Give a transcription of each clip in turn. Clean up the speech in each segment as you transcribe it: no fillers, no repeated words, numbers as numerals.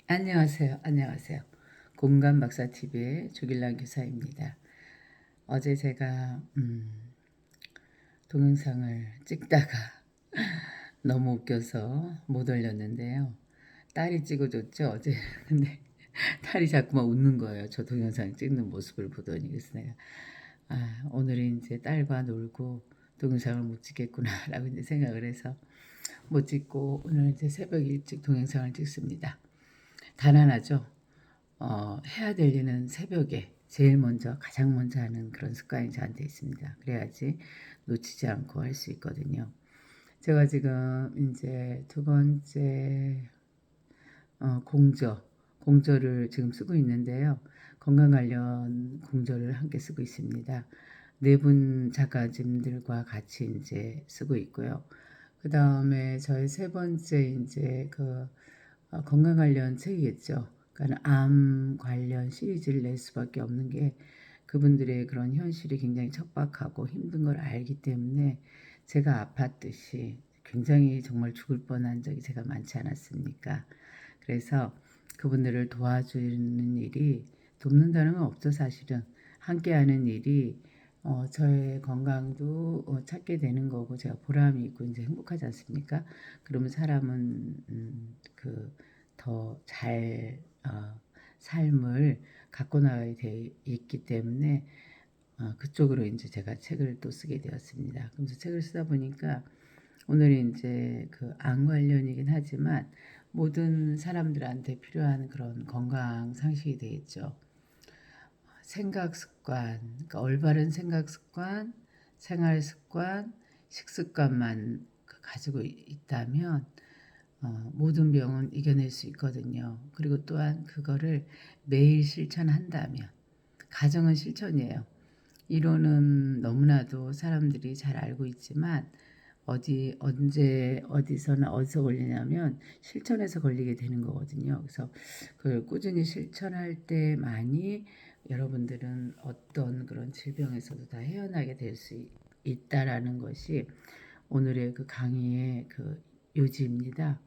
안녕하세요. 안녕하세요. 공감 박사 TV의 조길란 교사입니다. 어제 제가 동영상을 찍다가 너무 웃겨서 못 올렸는데요. 딸이 찍어줬죠 어제. 근데 딸이 자꾸만 웃는 거예요. 저 동영상 찍는 모습을 보더니. 그래서 내가 오늘은 이제 딸과 놀고 동영상을 못 찍겠구나라고 이제 생각을 해서 못 찍고 오늘 이제 새벽 일찍 동영상을 찍습니다. 가난하죠. 해야 될 일은 새벽에 제일 먼저 가장 먼저 하는 그런 습관이 저한테 있습니다. 그래야지 놓치지 않고 할 수 있거든요. 제가 지금 이제 두 번째 공저를 지금 쓰고 있는데요. 건강 관련 공저를 함께 쓰고 있습니다. 네 분 작가님들과 같이 이제 쓰고 있고요. 그 다음에 저희 세 번째 이제 건강 관련 책이겠죠. 그러니까 암 관련 시리즈를 낼 수밖에 없는 게 그분들의 그런 현실이 굉장히 척박하고 힘든 걸 알기 때문에 제가 아팠듯이 굉장히 정말 죽을 뻔한 적이 제가 많지 않았습니까? 그래서 그분들을 도와주는 일이 돕는다는 건 없죠, 사실은. 함께하는 일이 저의 건강도 찾게 되는 거고 제가 보람이 있고 이제 행복하지 않습니까? 그러면 사람은 더 잘 삶을 갖고 나가야 돼 있기 때문에 그쪽으로 이제 제가 책을 또 쓰게 되었습니다. 그래서 책을 쓰다 보니까 오늘이 이제 암 관련이긴 하지만 모든 사람들한테 필요한 그런 건강 상식이 되겠죠. 생각 습관, 그러니까 올바른 생각 습관, 생활 습관, 식습관만 가지고 있다면 모든 병은 이겨낼 수 있거든요. 그리고 또한 그거를 매일 실천한다면 가정은 실천이에요. 이론은 너무나도 사람들이 잘 알고 있지만 언제 어디서나 어디서 걸리냐면 실천해서 걸리게 되는 거거든요. 그래서 그걸 꾸준히 실천할 때만이 여러분들은 어떤 그런 질병에서도 다 헤어나게 될 수 있다라는 것이 오늘의 그 강의의 그 요지입니다.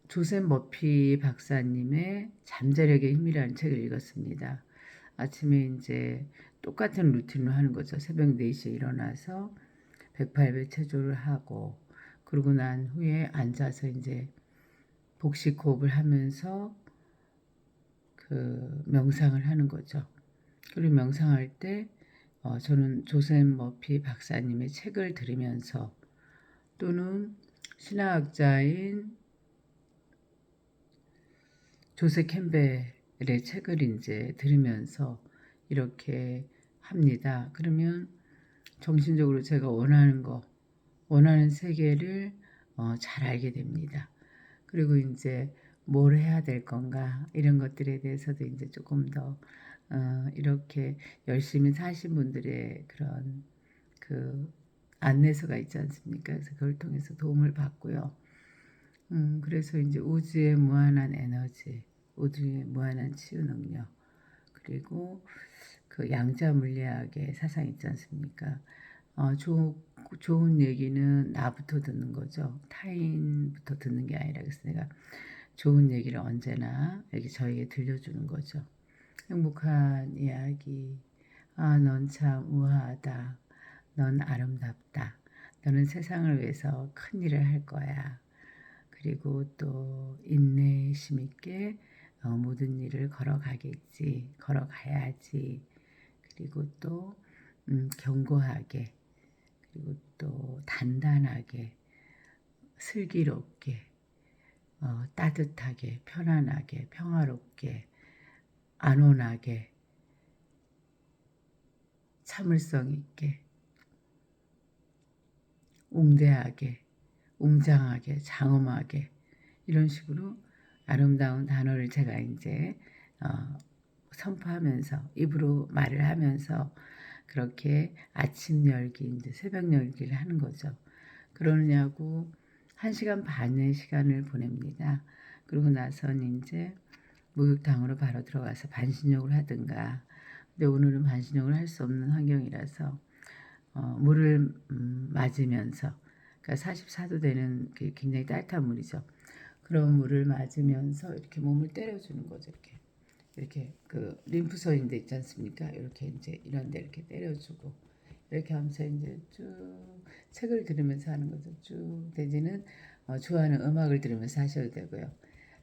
조셉 머피 박사님의 잠자력의 힘이라는 책을 읽었습니다. 아침에 이제 똑같은 루틴을 하는 거죠. 새벽 4시에 일어나서 108배 체조를 하고 그러고 난 후에 앉아서 이제 복식 호흡을 하면서 명상을 하는 거죠. 그리고 명상할 때 저는 조셉 머피 박사님의 책을 들으면서 또는 신화학자인 조세 캠벨의 책을 이제 들으면서 이렇게 합니다. 그러면 정신적으로 제가 원하는 세계를 잘 알게 됩니다. 그리고 이제 뭘 해야 될 건가 이런 것들에 대해서도 이제 조금 더 이렇게 열심히 사신 분들의 그런 안내서가 있지 않습니까? 그래서 그걸 통해서 도움을 받고요. 그래서 이제 우주의 무한한 에너지, 우주의 무한한 치유 능력, 그리고 양자 물리학의 사상 있지 않습니까? 좋은 얘기는 나부터 듣는 거죠. 타인부터 듣는 게 아니라 그래서 내가 좋은 얘기를 언제나 여기 저에게 들려주는 거죠. 행복한 이야기. 넌 참 우아하다. 넌 아름답다. 너는 세상을 위해서 큰 일을 할 거야. 그리고 또 인내심 있게 모든 일을 걸어가야지. 그리고 또 견고하게, 그리고 또 단단하게, 슬기롭게, 따뜻하게, 편안하게, 평화롭게, 안온하게, 참을성 있게, 웅대하게, 웅장하게, 장엄하게 이런 식으로 아름다운 단어를 제가 이제 선포하면서 입으로 말을 하면서 그렇게 아침 열기, 이제 새벽 열기를 하는 거죠. 그러느냐고 1시간 반의 시간을 보냅니다. 그러고 나선 이제 목욕탕으로 바로 들어가서 반신욕을 하든가. 근데 오늘은 반신욕을 할 수 없는 환경이라서 물을 맞으면서 그러니까 44도 되는 굉장히 따뜻한 물이죠. 그런 물을 맞으면서 이렇게 몸을 때려주는 거죠. 이렇게 그 림프선인 데 있지 않습니까? 이렇게 이제 이런 데 이렇게 때려주고 이렇게 하면서 이제 쭉 책을 들으면서 하는 거죠. 쭉 내지는 좋아하는 음악을 들으면서 하셔도 되고요.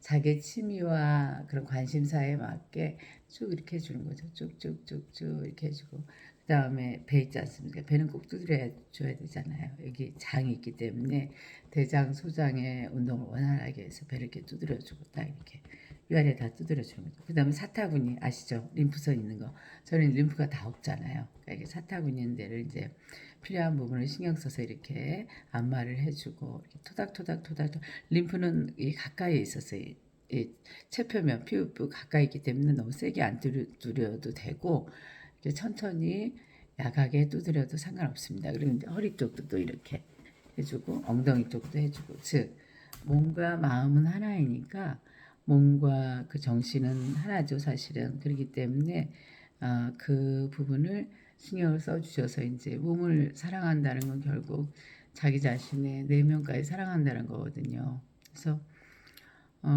자기 취미와 그런 관심사에 맞게 쭉 이렇게 해주는 거죠. 쭉쭉쭉쭉 이렇게 해주고 그 다음에 배 있지 않습니까? 배는 꼭 두드려 줘야 되잖아요. 여기 장이 있기 때문에 대장, 소장의 운동을 원활하게 해서 배를 이렇게 두드려주고 딱 이렇게 위아래 다 두드려주는 거죠. 그 다음에 사타구니 아시죠? 림프선 있는 거. 저는 림프가 다 없잖아요. 그러니까 이게 사타구니 있는 데를 이제 필요한 부분을 신경 써서 이렇게 안마를 해주고 이렇게 토닥토닥 림프는 이 가까이에 있었어요. 이 체표면 피부 가까이 있기 때문에 너무 세게 안 두드려도 되고 이렇게 천천히 약하게 두드려도 상관없습니다. 그리고 이제 허리 쪽도 또 이렇게 해주고 엉덩이 쪽도 해주고 즉 몸과 마음은 하나이니까 몸과 그 정신은 하나죠 사실은. 그렇기 때문에 그 부분을 신경을 써주셔서 이제 몸을 사랑한다는 건 결국 자기 자신의 내면까지 사랑한다는 거거든요. 그래서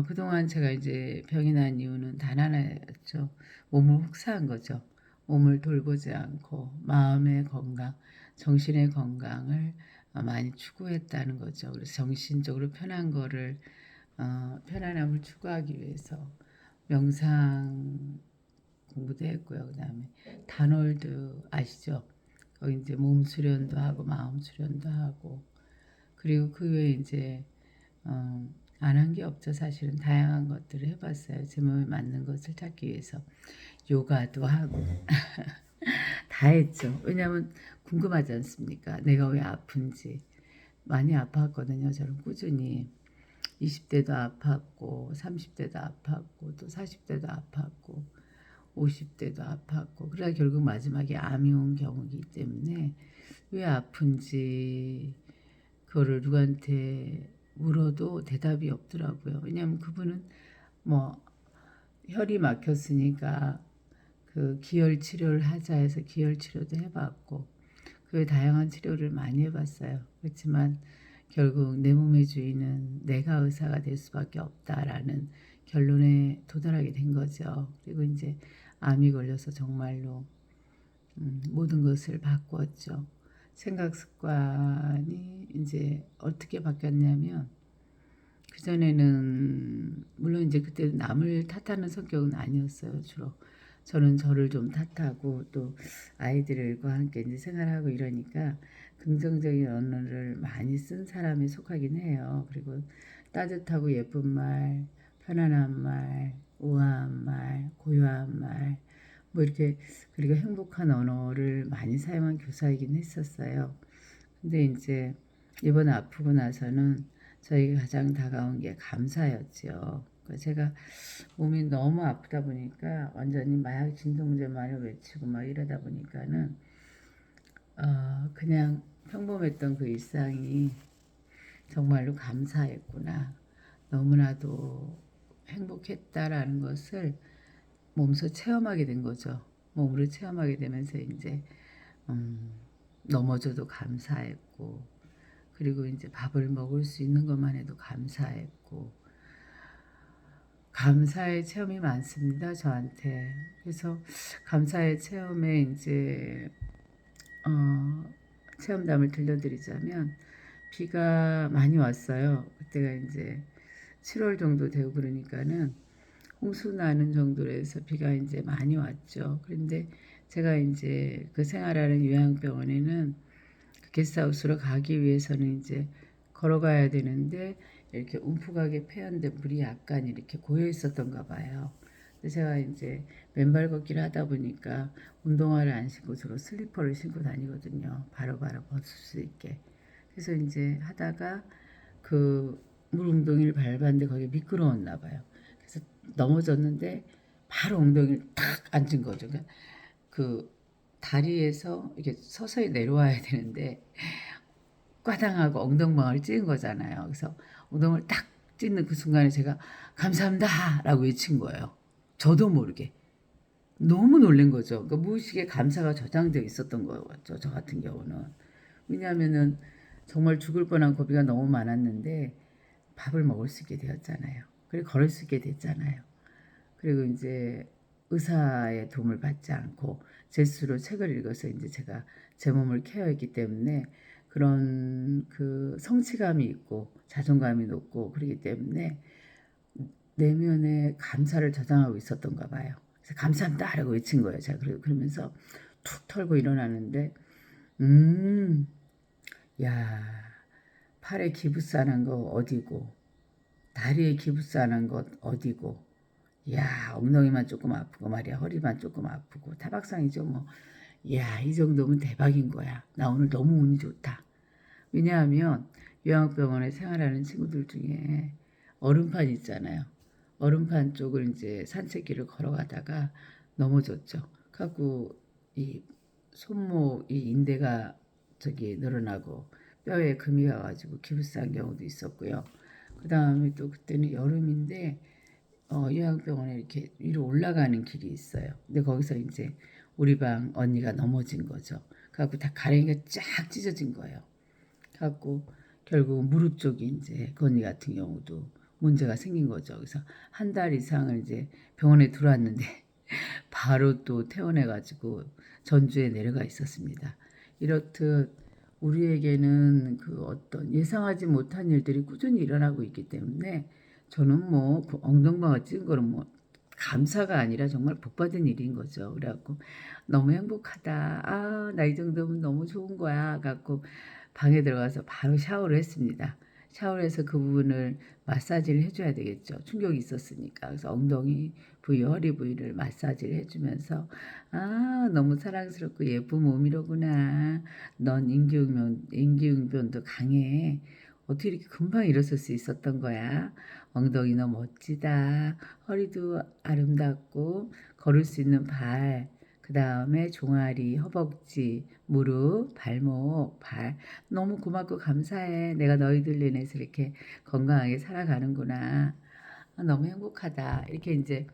그동안 제가 이제 병이 난 이유는 단 하나였죠. 몸을 혹사한 거죠. 몸을 돌보지 않고 마음의 건강, 정신의 건강을 많이 추구했다는 거죠. 그래서 정신적으로 편한 거를 편안함을 추구하기 위해서 명상 공부도 했고요. 그다음에 단월도 아시죠? 거기 이제 몸 수련도 하고 마음 수련도 하고 그리고 그 외에 이제 안 한 게 없죠. 사실은 다양한 것들을 해봤어요. 제 몸에 맞는 것을 찾기 위해서 요가도 하고 다 했죠. 왜냐하면 궁금하지 않습니까? 내가 왜 아픈지 많이 아팠거든요. 저는 꾸준히 20대도 아팠고 30대도 아팠고 또 40대도 아팠고 50대도 아팠고 그러다 결국 마지막에 암이 온 경우이기 때문에 왜 아픈지 그거를 누구한테 물어도 대답이 없더라고요. 왜냐하면 그분은 뭐 혈이 막혔으니까 그 기혈 치료를 하자 해서 기혈 치료도 해봤고 그 다양한 치료를 많이 해봤어요. 그렇지만 결국 내 몸의 주인은 내가 의사가 될 수밖에 없다라는 결론에 도달하게 된 거죠. 그리고 이제 암이 걸려서 정말로 모든 것을 바꾸었죠. 생각 습관이 이제 어떻게 바뀌었냐면 그전에는 물론 이제 그때 남을 탓하는 성격은 아니었어요. 주로 저는 저를 좀 탓하고 또 아이들과 함께 이제 생활하고 이러니까 긍정적인 언어를 많이 쓴 사람에 속하긴 해요. 그리고 따뜻하고 예쁜 말, 편안한 말, 우아한 말, 고요한 말, 뭐 이렇게 그리고 행복한 언어를 많이 사용한 교사이긴 했었어요. 근데 이제 이번에 아프고 나서는 저에게 가장 다가온 게 감사였죠. 그러니까 제가 몸이 너무 아프다 보니까 완전히 마약 진통제만을 외치고 막 이러다 보니까는 그냥 평범했던 그 일상이 정말로 감사했구나. 너무나도 행복했다라는 것을 몸소 체험하게 된 거죠. 몸으로 체험하게 되면서 이제 넘어져도 감사했고 그리고 이제 밥을 먹을 수 있는 것만 해도 감사했고 감사의 체험이 많습니다 저한테. 그래서 감사의 체험에 이제 체험담을 들려드리자면 비가 많이 왔어요. 그때가 이제 7월 정도 되고 그러니까는 홍수 나는 정도로 해서 비가 이제 많이 왔죠. 그런데 제가 이제 그 생활하는 요양병원에는 그 게스트하우스로 가기 위해서는 이제 걸어가야 되는데 이렇게 움푹하게 패였는데 물이 약간 이렇게 고여 있었던가 봐요. 그래서 제가 이제 맨발 걷기를 하다 보니까 운동화를 안 신고 주로 슬리퍼를 신고 다니거든요. 바로바로 벗을 수 있게. 그래서 이제 하다가 그 물 웅덩이를 밟았는데 거기 미끄러웠나 봐요. 그래서 넘어졌는데 바로 엉덩이를 탁 앉은 거죠. 그러니까 그 다리에서 이렇게 서서히 내려와야 되는데 꽈당하고 엉덩방아를 찌은 거잖아요. 그래서 엉덩이를 딱 찢는 그 순간에 제가 감사합니다 라고 외친 거예요. 저도 모르게. 너무 놀란 거죠. 그러니까 무의식에 감사가 저장되어 있었던 거죠. 저 같은 경우는. 왜냐하면은 정말 죽을 뻔한 고비가 너무 많았는데 밥을 먹을 수 있게 되었잖아요. 그리고 걸을 수 있게 됐잖아요. 그리고 이제 의사의 도움을 받지 않고 제 스스로 책을 읽어서 이제 제가 제 몸을 케어했기 때문에 그런 그 성취감이 있고 자존감이 높고 그러기 때문에 내면에 감사를 저장하고 있었던가 봐요. 그래서 감사합니다 라고 외친 거예요. 제가 그러면서 툭 털고 일어나는데 음, 야, 팔에 기부싸는 거 어디고 다리에 기부싸는 것 어디고 야, 엉덩이만 조금 아프고 말이야. 허리만 조금 아프고 타박상이죠 뭐. 야, 이 정도면 대박인 거야. 나 오늘 너무 운이 좋다. 왜냐하면 요양병원에 생활하는 친구들 중에 얼음판 있잖아요. 얼음판 쪽을 이제 산책길을 걸어가다가 넘어졌죠. 갖고 이 손목 이 인대가 저기 늘어나고 뼈에 금이 가가지고 기부스한 경우도 있었고요. 그 다음에 또 그때는 여름인데 요양병원에 이렇게 위로 올라가는 길이 있어요. 근데 거기서 이제 우리 방 언니가 넘어진 거죠. 그래갖고 다 가랭이가 쫙 찢어진 거예요. 갖고 결국 무릎 쪽이 이제 그 언니 같은 경우도 문제가 생긴 거죠. 그래서 한 달 이상을 이제 병원에 들어왔는데 바로 또 퇴원해가지고 전주에 내려가 있었습니다. 이렇듯 우리에게는 그 어떤 예상하지 못한 일들이 꾸준히 일어나고 있기 때문에 저는 뭐그 엉덩방아 찍은 거는 뭐 감사가 아니라 정말 복받은 일인 거죠. 그래갖고 너무 행복하다. 아, 나 이 정도면 너무 좋은 거야. 갖고 방에 들어가서 바로 샤워를 했습니다. 샤워를 해서 그 부분을 마사지를 해줘야 되겠죠. 충격이 있었으니까. 그래서 엉덩이 부위, 허리 부위를 마사지를 해주면서 아, 너무 사랑스럽고 예쁜 몸이로구나. 넌 임기응변도 강해. 어떻게 이렇게 금방 일어설 수 있었던 거야? 엉덩이 너무 멋지다. 허리도 아름답고 걸을 수 있는 발, 그 다음에 종아리, 허벅지, 무릎, 발목, 발. 너무 고맙고 감사해. 내가 너희들로 인해서 이렇게 건강하게 살아가는구나. 아, 너무 행복하다. 이렇게 이제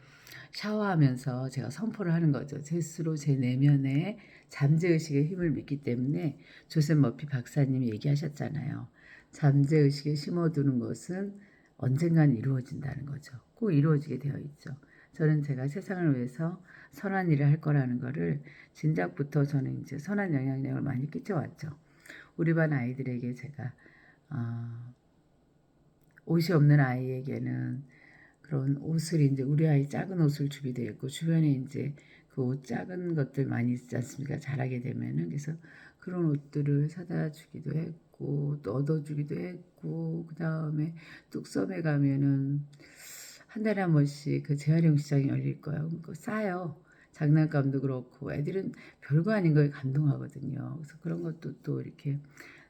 샤워하면서 제가 선포를 하는 거죠. 제 스스로 제 내면에 잠재의식의 힘을 믿기 때문에 조셉 머피 박사님이 얘기하셨잖아요. 잠재의식에 심어두는 것은 언젠간 이루어진다는 거죠. 꼭 이루어지게 되어 있죠. 저는 제가 세상을 위해서 선한 일을 할 거라는 거를 진작부터 저는 이제 선한 영향력을 많이 끼쳐왔죠. 우리 반 아이들에게 제가 옷이 없는 아이에게는 그런 옷을 이제 우리 아이 작은 옷을 주기도 했고 주변에 이제 그 옷 작은 것들 많이 있지 않습니까? 자라게 되면은 그래서 그런 옷들을 사다 주기도 했고 또 얻어주기도 했고 그 다음에 뚝섬에 가면은 한 달에 한 번씩 그 재활용 시장이 열릴 거예요. 그거 싸요. 장난감도 그렇고 애들은 별거 아닌 거에 감동하거든요. 그래서 그런 것도 또 이렇게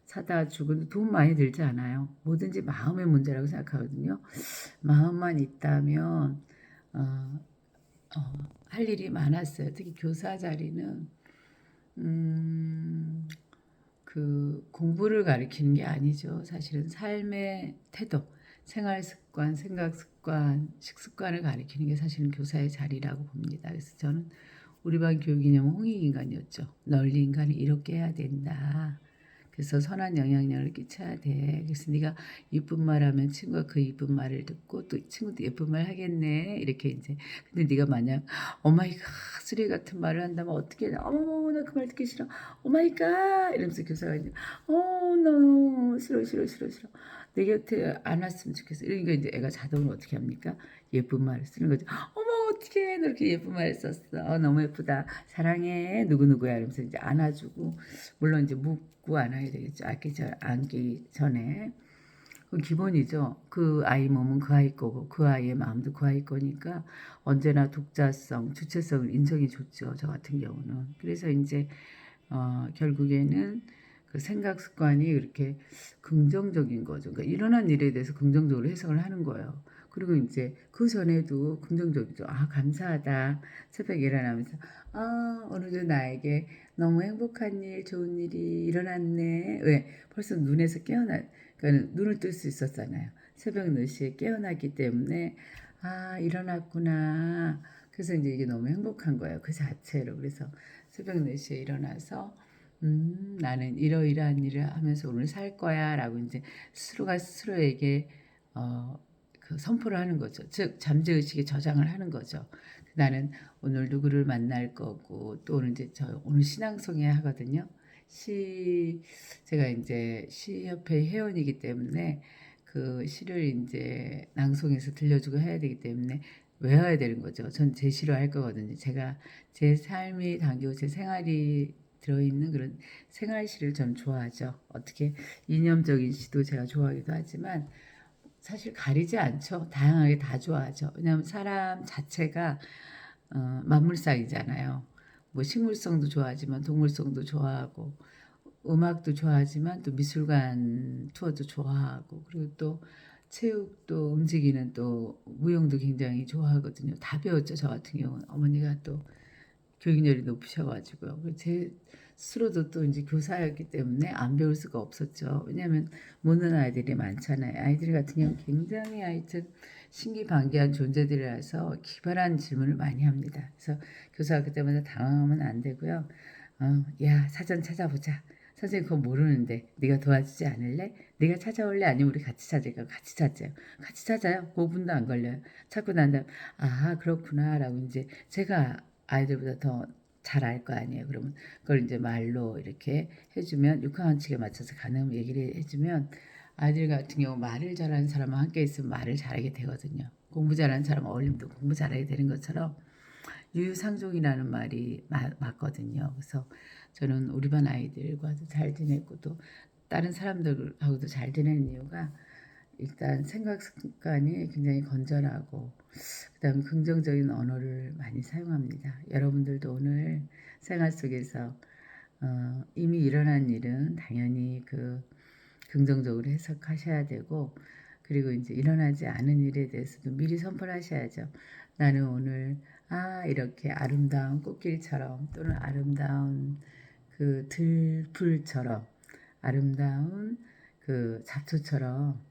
사다 주고 돈 많이 들지 않아요. 뭐든지 마음의 문제라고 생각하거든요. 마음만 있다면 어, 할 일이 많았어요. 특히 교사 자리는 그 공부를 가르치는 게 아니죠. 사실은 삶의 태도, 생활 습관, 생각 습관, 식습관을 가르치는 게 사실은 교사의 자리라고 봅니다. 그래서 저는 우리 반 교육 이념은 홍익 인간이었죠. 널리 인간을 이롭게 해야 된다. 그래서 선한 영향력을 끼쳐야 돼. 그래서 네가 이쁜 말 하면 친구가 그 이쁜 말을 듣고 또 친구도 예쁜 말 하겠네. 이렇게 이제. 근데 네가 만약 오마이갓 쓰레기 같은 말을 한다면 어떻게 해? 어머 나 그 말 듣기 싫어. 오마이갓 이러면서 교사가 이제 너무 싫어 싫어 싫어 싫어. 내 곁에 안 왔으면 좋겠어. 이러니까 이제 애가 자동으로 어떻게 합니까? 예쁜 말을 쓰는 거죠. 어머 어떻게 너 이렇게 예쁜 말을 썼어. 너무 예쁘다. 사랑해. 누구누구야. 이러면서 이제 안아주고 물론 이제 묻고 안아야 되겠죠. 안기 전에. 그건 기본이죠. 그 아이 몸은 그 아이 거고 그 아이의 마음도 그 아이 거니까 언제나 독자성, 주체성을 인정해 줬죠. 저 같은 경우는. 그래서 이제 결국에는 그 생각 습관이 이렇게 긍정적인 거죠. 그러니까 일어난 일에 대해서 긍정적으로 해석을 하는 거예요. 그리고 이제 그 전에도 긍정적이죠. 아, 감사하다. 새벽에 일어나면서, 아, 오늘도 나에게 너무 행복한 일, 좋은 일이 일어났네. 왜? 벌써 눈에서 그러니까 눈을 뜰 수 있었잖아요. 새벽 4시에 깨어났기 때문에, 아, 일어났구나. 그래서 이제 이게 너무 행복한 거예요. 그 자체로. 그래서 새벽 4시에 일어나서 나는 이러이러한 일을 하면서 오늘 살 거야라고 이제 스스로가 스스로에게 어, 그 선포를 하는 거죠. 즉 잠재의식에 저장을 하는 거죠. 나는 오늘 누구를 만날 거고 또 오늘 이제 저 오늘 신앙송회 하거든요. 시 제가 이제 시협회 회원이기 때문에 그 시를 이제 낭송해서 들려주고 해야 되기 때문에 외워야 되는 거죠. 전 제 시로 할 거거든요. 제가 제 삶이 담기고 제 생활이 들어있는 그런 생활시를 전 좋아하죠. 어떻게 이념적인 시도 제가 좋아하기도 하지만 사실 가리지 않죠. 다양하게 다 좋아하죠. 왜냐하면 사람 자체가 만물상이잖아요. 뭐 식물성도 좋아하지만 동물성도 좋아하고 음악도 좋아하지만 또 미술관 투어도 좋아하고 그리고 또 체육도 움직이는 또 무용도 굉장히 좋아하거든요. 다 배웠죠. 저 같은 경우는 어머니가 또 교육열이 높으셔가지고요. 제 스스로도 또 이제 교사였기 때문에 안 배울 수가 없었죠. 왜냐하면 모르는 아이들이 많잖아요. 아이들 같은 경우는 굉장히 하여튼 신기반기한 존재들이라서 기발한 질문을 많이 합니다. 그래서 교사가 그때마다 당황하면 안 되고요. 야 사전 찾아보자. 선생님 그거 모르는데 네가 도와주지 않을래? 네가 찾아올래? 아니면 우리 같이 찾을까? 같이 찾아요. 같이 찾아요. 5분도 안 걸려요. 찾고 난 다음 아 그렇구나 라고 이제 제가 아이들보다 더 잘 알 거 아니에요. 그러면 그걸 이제 말로 이렇게 해주면 육하원칙에 맞춰서 가능 얘기를 해주면 아이들 같은 경우 말을 잘하는 사람과 함께 있으면 말을 잘하게 되거든요. 공부 잘하는 사람 어울리면 또 공부 잘하게 되는 것처럼 유유상종이라는 말이 맞거든요. 그래서 저는 우리 반 아이들과도 잘 지냈고 또 다른 사람들하고도 잘 지내는 이유가 일단 생각 습관이 굉장히 건전하고 그다음에 긍정적인 언어를 많이 사용합니다. 여러분들도 오늘 생활 속에서 이미 일어난 일은 당연히 그 긍정적으로 해석하셔야 되고 그리고 이제 일어나지 않은 일에 대해서도 미리 선포를 하셔야죠. 나는 오늘 이렇게 아름다운 꽃길처럼 또는 아름다운 그 들풀처럼 아름다운 그 잡초처럼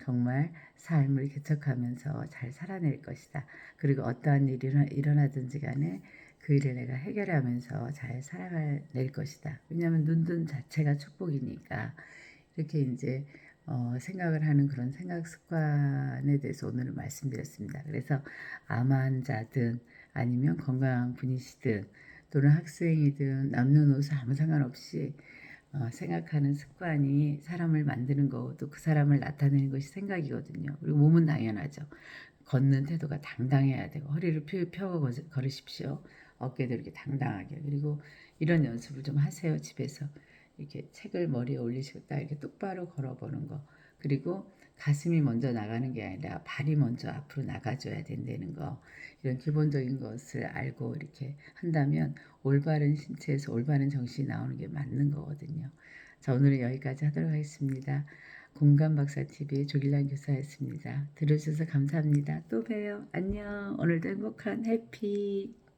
정말 삶을 개척하면서 잘 살아낼 것이다. 그리고 어떠한 일이 일어나든지 간에 그 일을 내가 해결하면서 잘 살아낼 것이다. 왜냐하면 눈뜬 자체가 축복이니까 이렇게 이제 생각을 하는 그런 생각 습관에 대해서 오늘은 말씀드렸습니다. 그래서 암 환자든 아니면 건강한 분이시든 또는 학생이든 남녀노소 아무 상관없이 생각하는 습관이 사람을 만드는 거고 그 사람을 나타내는 것이 생각이거든요. 그리고 몸은 당연하죠. 걷는 태도가 당당해야 되고 허리를 펴고 걸으십시오. 어깨도 이렇게 당당하게. 그리고 이런 연습을 좀 하세요. 집에서. 이렇게 책을 머리에 올리시고 딱 이렇게 똑바로 걸어보는 거. 그리고 가슴이 먼저 나가는 게 아니라 발이 먼저 앞으로 나가줘야 된다는 거. 이런 기본적인 것을 알고 이렇게 한다면 올바른 신체에서 올바른 정신이 나오는 게 맞는 거거든요. 자, 오늘은 여기까지 하도록 하겠습니다. 공감박사TV의 조길란 교사였습니다. 들어주셔서 감사합니다. 또 봬요. 안녕. 오늘도 행복한 해피.